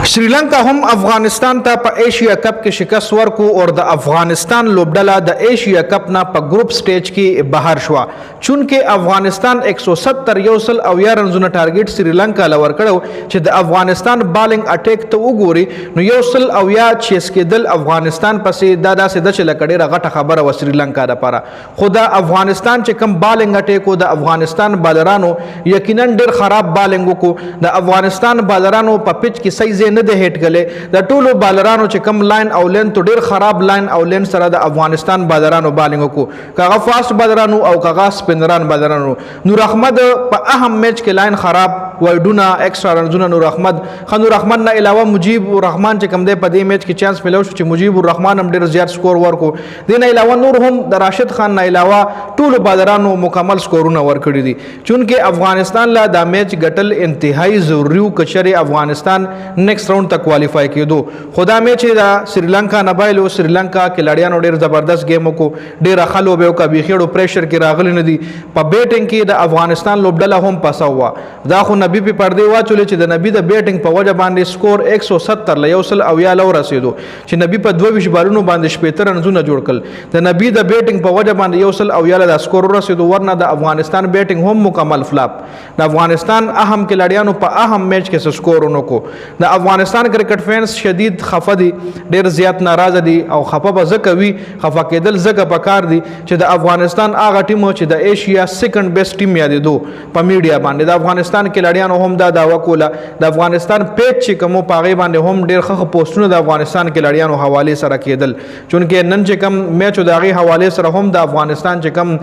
श्रीलंका हम अफगानिस्तान ता प एशिया कप के शिकस्त वर्को और द अफगानिस्तान लोबडला द एशिया कप ना प ग्रुप स्टेज की बाहर शुआ चूंकि अफगानिस्तान 170 योसल अवया रनजुना टारगेट श्रीलंका लवर कड़ो च द अफगानिस्तान बॉलिंग अटैक तो उगोरी नो योसल अवया छेस के दल अफगानिस्तान पसे दादा से दचला कड़े रगट खबर व श्रीलंका द पारा खुदा अफगानिस्तान च कम बॉलिंग अटैक को द अफगानिस्तान बालरानो यकीनन डेर खराब बॉलिंग को द अफगानिस्तान बालरानो प पिच की सही न दे हेट गले द टूलो बालरानो च कम लाइन औ लेन तो डेर खराब लाइन औ लेन सरा द अफगानिस्तान बालरानो बॉलिंग को कागा फास्ट बालरानो औ कागा स्पिनरान बालरानो नूर अहमद प अहम मैच के लाइन खराब वाइडुना एक्स्ट्रा रनजुना नूर अहमद ना अलावा मुजीबुर रहमान च कम दे पदे मैच की चांस मिलो च मुजीबुर रहमान हम डेर ज्यादा स्कोर वर को देना अलावा नूर हम द राशिद खान ना अलावा टूलो बालरानो मुकम्मल स्कोर वर कड़ी दी चूंकि अफगानिस्तान ला द मैच गटल इंतहाई जरूरी कचरे अफगानिस्तान नेक्स्ट राउंड तक क्वालिफाई किए दो खुदा मैच श्रीलंका नबाइलो श्रीलंका खिलाड़ियों डेर जबरदस्त गेमों को डेर अखलो बे का बीखेड़ो प्रेशर की रागली नदी प बैटिंग की द अफगानिस्तान लोबडला हम पसा हुआ दाखो नबी पे पर्दे हुआ चले च द नबी द बैटिंग प वजह बांधे स्कोर 170 लयोसल अवया लव रसेदो च नबी प 22 बालूनो बांधे 75 रनजुना जोड़कल द नबी द बैटिंग प वजह बांधे योसल अवया द स्कोर रसेदो वरना द अफगानिस्तान बैटिंग हम मुकम्मल फ्लॉप द अफगानिस्तान अहम खिलाड़ियों प अहम मैच के स्कोर को द अफगानिस्तान क्रिकेट फैंस शदीद खफा दी डेर ज़्यादा नाराज़ दी और खफा ब ज़कवी खफा के दल ज़क पकार दी च द अफगानिस्तान आगा टीम च the Asia second best team याद दो प मीडिया बांधे द अफगानिस्तान खिलाड़ियों हम दा दावा कोला द अफगानिस्तान पेच च कमो पागे बांधे हम डेर खख पोस्टों द अफगानिस्तान खिलाड़ियों हवाले सर के दल चूंकि नन च कम मैच दागे हवाले सर हम द अफगानिस्तान च कम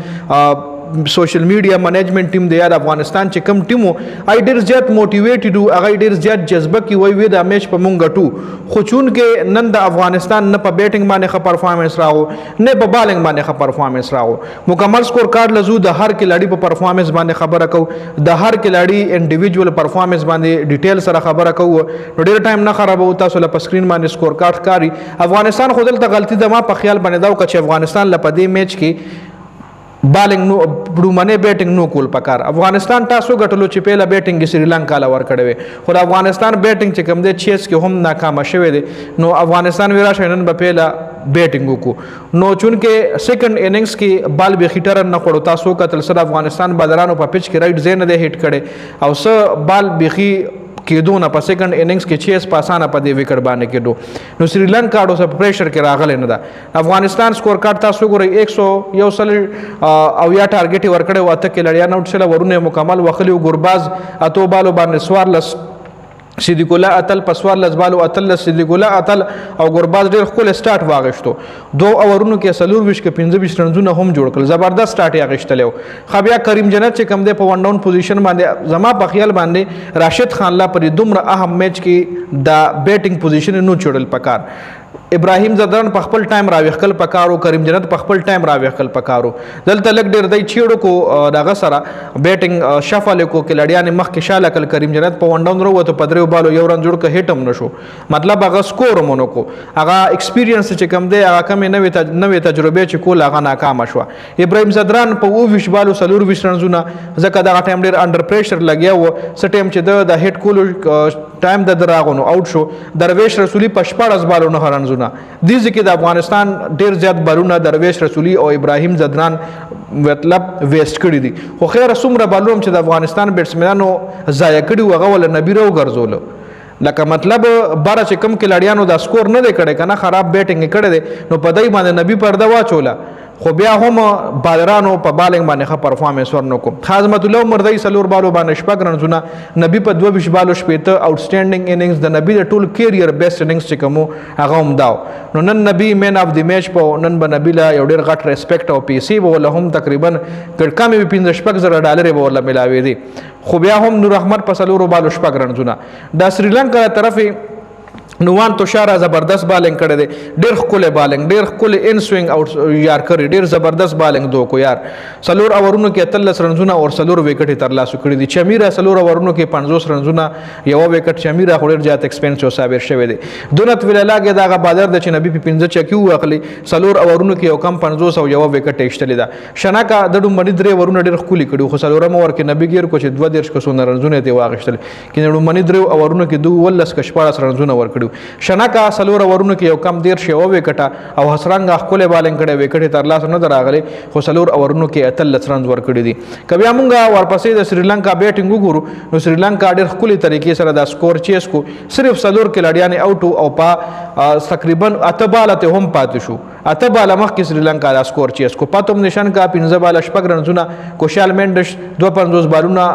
सोशल मीडिया मैनेजमेंट टीम दे यार अफगानिस्तान च कम टीमो आई डेर ज्यादा मोटिवेटेड आई डेर ज्यादा जज्बा की वही वे द मैच पर मुंगटू खुचून के नंद अफगानिस्तान न प बैटिंग माने ख परफॉर्मेंस रहो न प बॉलिंग माने ख परफॉर्मेंस रहो मुकम्मल स्कोर कार्ड लजू द हर खिलाड़ी पर परफॉर्मेंस माने खबर रखो द हर खिलाड़ी इंडिविजुअल परफॉर्मेंस माने डिटेल सर खबर रखो नो डेर टाइम ना खराब होता सोला पर स्क्रीन माने स्कोर कार्ड कारी अफगानिस्तान खुदल त गलती दमा प ख्याल बने दाव कछ अफगानिस्तान लपदे मैच की बॉलिंग नो बड़ू मने बैटिंग नो कुल पकार अफगानिस्तान टासो गटलो च पहला बैटिंग श्रीलंका लवर कड़वे खुद अफगानिस्तान बैटिंग च कम दे छेस के हम नाकाम शवे दे नो अफगानिस्तान विरा शनन ब पहला बैटिंग को नो चूंकि सेकंड इनिंग्स की बाल बेखिटर न कोड़ो तासो का तलसर अफगानिस्तान बादरानो प पिच के राइट जेन दे हिट करे और स बाल बेखी के दो ना सेकंड इनिंग्स के 6 पासाना पदे विकेट बाने के दो नो श्रीलंका डो सब प्रेशर के रागल नदा अफगानिस्तान स्कोर कार्ड तासो गोरे 100 योसल अवया टारगेट वर्कड़े वात के लड़िया नोट से वरुने मुकम्मल वखली गुरबाज अतो बालो बाने स्वारलस सिद्दीकुल्ला अतल पसवार लजबालो अतल सिद्दीकुल्ला अतल और गुरबाज डेर खुल स्टार्ट वागश्तो दो ओवरों के सलूर विश के 25 रनजुना हम जोड़कल जबरदस्त स्टार्ट यागश्तलेव खबिया करीम जन्नत से कम दे प वन डाउन पोजीशन बांधे जमा बखियाल बांधे राशिद खान ला पर दुम्र अहम मैच की द बैटिंग पोजीशन नु छोड़ल पकार इब्राहिम जदरन पखपल टाइम राविखल पकारो करीम जन्नत पखपल टाइम राविखल पकारो दल तलक डेर दई छेड़ो को दागा सरा बैटिंग शफल को खिलाड़िया ने मख के शालकल करीम जन्नत प वन डाउन रो तो पदरे बालो यौ रन जोड़ के हेटम नशो मतलब अगर स्कोर मोनो को अगा एक्सपीरियंस च कम दे अगा कम नवे तजुर्बे च को लगा नाकाम अशवा इब्राहिम जदरन प वो विश बालो सलूर विश रनजुना जका दा टाइम डेर अंडर प्रेशर लगिया वो सटेम च द हेड कोल टाइम द दरागोनो आउट शो दरवेश रसूली पशपाड़स बालो न रनजुना दीज के अफगानिस्तान डेर ज्यादा बालूना दरवेश रसूली और इब्राहिम जदरान मतलब वेस्ट कड़ी दी हो खैर सुमर बालूम च अफगानिस्तान बैट्समैनो जाया कड़ी वगा वाला नबीरो गर्जोलो लका मतलब 12 से कम खिलाड़ियों दा स्कोर न दे करे कना खराब बैटिंग करे दे नो पदई बांधे नबी पर्दा वा चोला खो बिया हम बादरानो प बॉलिंग बाने ख परफॉर्मेंस वरनो को खाजमतुल्लाह मर्दई सलूर बालो बाने शपक रनजुना नबी प 22 बालो शपेत आउटस्टैंडिंग इनिंग्स द नबी द टूल कैरियर बेस्ट इनिंग्स चिकमो अगम दाव नो नन Nabi man of the match प नन ब नबीला योडेर गट रेस्पेक्ट और पीसी वो लहम तकरीबन कड़का में भी $50 बोला मिलावे दी खुबिया हम नूर अहमद प सलूर बालो शपक रनजुना द श्रीलंका तरफ نوان توشاره زبردست بالنګ کړی دی ډېر ښکلی بالنګ ډېر ښکلی ان سوینګ او یار کړی ډېر زبردست بالنګ دو کو یار څلور اورونو کې 13 رنزونه او څلور وکټې ترلاسه کړي دي چمیره څلور اورونو کې 50 رنزونه یو وکټ چمیره خو ډېر زیات ایکسپنسیو ثابت شوی دی دونت ویلالاګه دغه بادر د چې نبی په 15 چکیو واخلي څلور اورونو کې یو کم 50 او یو وکټ ایشتلی دا شناکا د ډومبني درې ورونه ډېر ښکلي کړي خو څلورم ور کې نبی ګیر کو چې 2 درش کو سونه رنزونه دی واغشتل کې ډومبني درې اورونو کې 2 ولس کشپاړه رنزونه ور کړي شناکا سلور ورونو کې یو کم دیر شی او وکټه او حسرنګ خپل بالنګ کړي وکټه ترلاسه نه دراغلي خو سلور ورونو کې اتل رنز ور کړي دي کبي موږ ورپسې د سریلانکا بیټینګ وګورو نو سریلانکا ډېر خپل طریقې سره د سکور چیس کو صرف سلور کلاډیان اوټ او پا تقریبا اتبالته هم پاتې شو اتباله مخ کې سریلانکا د سکور چیس کو پاتوم نشان کا 15 بال شپږ رنزونه کوشال منډش 250 بالونه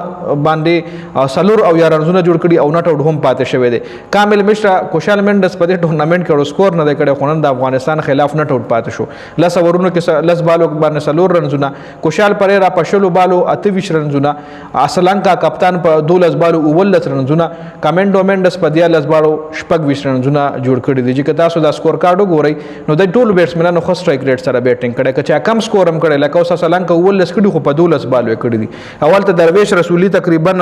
باندې سلور او یا رنزونه جوړ کړي او نټ اوټ هم پاتې شوی دی کامل مشرا کوشال منډ په دې ټورنمنت کې سکور نه کړي خو نن د افغانستان خلاف نه ټوټ پاتې شو لس اورونو کې لس بالو باندې سلور رنزونه کوشال پریرا پښلو بالو 28 رنزونه اسلانکا کپتان په 12 بالو 19 رنزونه کمنډو منډس په 10 بالو 26 رنزونه جوړ کړي دي چې تاسو د سکور کارت وګورئ نو د ټول بیټسمنانو خو سټرایک ریټ سره بیټینګ کړي چې کم سکور هم کړي لکه اوس اسلانکا 19 کړي خو په 12 بالو کړي دي اول ته درویش رسولي تقریبا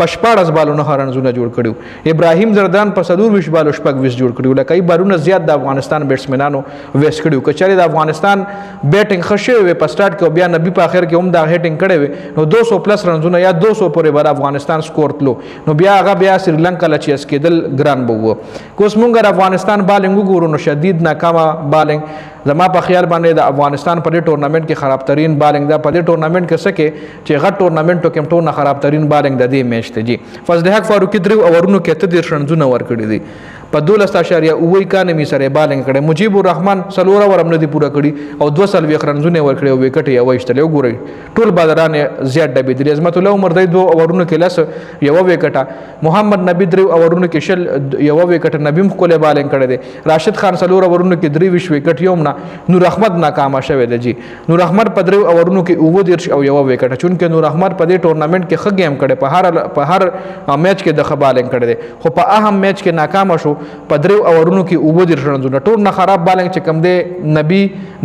15 بالو نه رنزونه جوړ کړي ابراهیم زردان په 24 بالو 26 جوړ کړي کئی بارونه زیات د افغانستان بیټسمنانو ویس کړیو کچاري د افغانستان بیټینګ خشه وي په سٹارټ کې بیا نبی په اخر کې هم دا هټینګ کړي وي نو 200 پلس رنزونه یا 200 پورې بر افغانستان سکور تلو نو بیا هغه بیا سریلانکا لچیس کېدل ګران بوو کوس مونږ افغانستان بالنګ وګورو نو شدید ناکامه بالنګ زما په خیال باندې د افغانستان په دې ټورنمنت کې خراب ترين بالنګ دا په دې ټورنمنت کې سکه چې غټ ټورنمنت کې ټول نه خراب ترين بالنګ د دې میچ ته جی فضل حق فاروقي درو اورونو کې 13 رنزونه ور کړی دي په 12.9 کانمي سره بالنګ کړي مجيب الرحمن سلوره ورم نه دی پوره کړي او 200 رنزونه ور کړي او وکټ یې وایشتل وګورئ ټول بادران زیات ډبې دي عظمت الله عمر دی 2 اورونو کې لس یو وکټه محمد نبی درو اورونو کې شل یو وکټه نبی مخکله بالنګ کړي دي راشد خان سلوره اورونو کې 3 وکټ یومنا نور احمد ناکام شوه دی جی نور احمد په درو اورونو کې اوو درش او یو وکټه چون کې نور احمد په دې ټورنمنت کې ښه گیم کړي په هر میچ کې د خبالنګ کړي دي خو په اهم میچ کې ناکام شو په درو اورونو کې اوو درش رنزونه ټول نه خراب بالنګ چې کم دی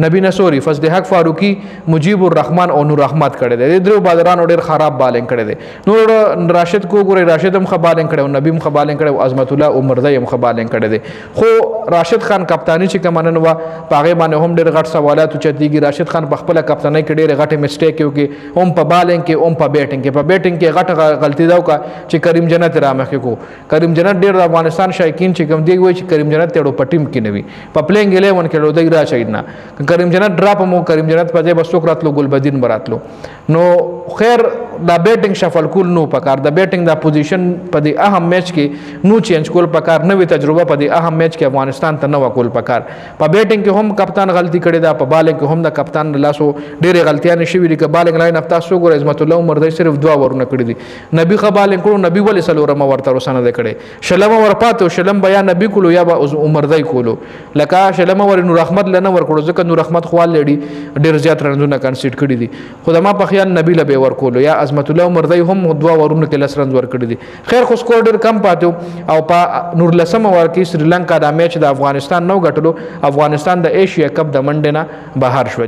نبی نصوري فضل حق فاروقي مجيب الرحمن او نور احمد کړي دي درو بادران ډېر خراب بالنګ کړي دي نور راشد کو ګوري راشد هم خبالنګ کړي او نبی هم خبالنګ کړي او عظمت الله عمر دی هم خبالنګ کړي دي خو راشد خان کپتانی چې کمنن وا پاغه باندې هم ډېر غټ سوالات چتيږي راشد خان په خپل کپتانی کې ډېر غټه میسټیک وکي هم په بالنګ کې هم په بیټینګ کې په بیټینګ کې غټه غلطي دا وکړه چې کریم جنت رامخ کو کریم جنت ډېر افغانستان شایقین چې کوم دی وای چې کریم جنت ته په ټیم کې نوي په پلینګ 11 کې لودای را چاینا کریم جنت ډراپ مو کریم جنت په دې بسوک راتلو ګلبدین براتلو نو خیر دا بیټینګ شفل کول نو پکار دا بیټینګ دا پوزیشن په دې اهم میچ کې نو چینج کول پکار نوې تجربه په دې اهم میچ کې افغانستان ته نو کول پکار په بیټینګ کې هم کپتان غلطي کړې ده په بالنګ کې هم د کپتان لاسو ډېرې غلطیاں شوې دي چې بالنګ لاین افتا سو ګور عظمت الله عمر دی صرف 2 ورونه کړې دي نبی خبالنګ کړو نبی ولې سلورم ورته رسنه ده کړې شلم ورپاتو شلم بیا نبی کولو یا عمر دی کولو لکه شلم ور نور احمد لنه ور کړو ځکه نور احمد خوال لړي ډېر زیات رنزونه کنسیډ کړي دي خو ما په خیال نبی لبه ور کولو یا عظمت الله عمر دی هم 2 ورونه کې لس رنز ور کړي دي خیر خو سکور ډېر کم پاتو او په نور لسم ور کې سریلانکا دا میچ د افغانستان نو غټلو افغانستان د ایشیا کپ د منډه نه بهر شو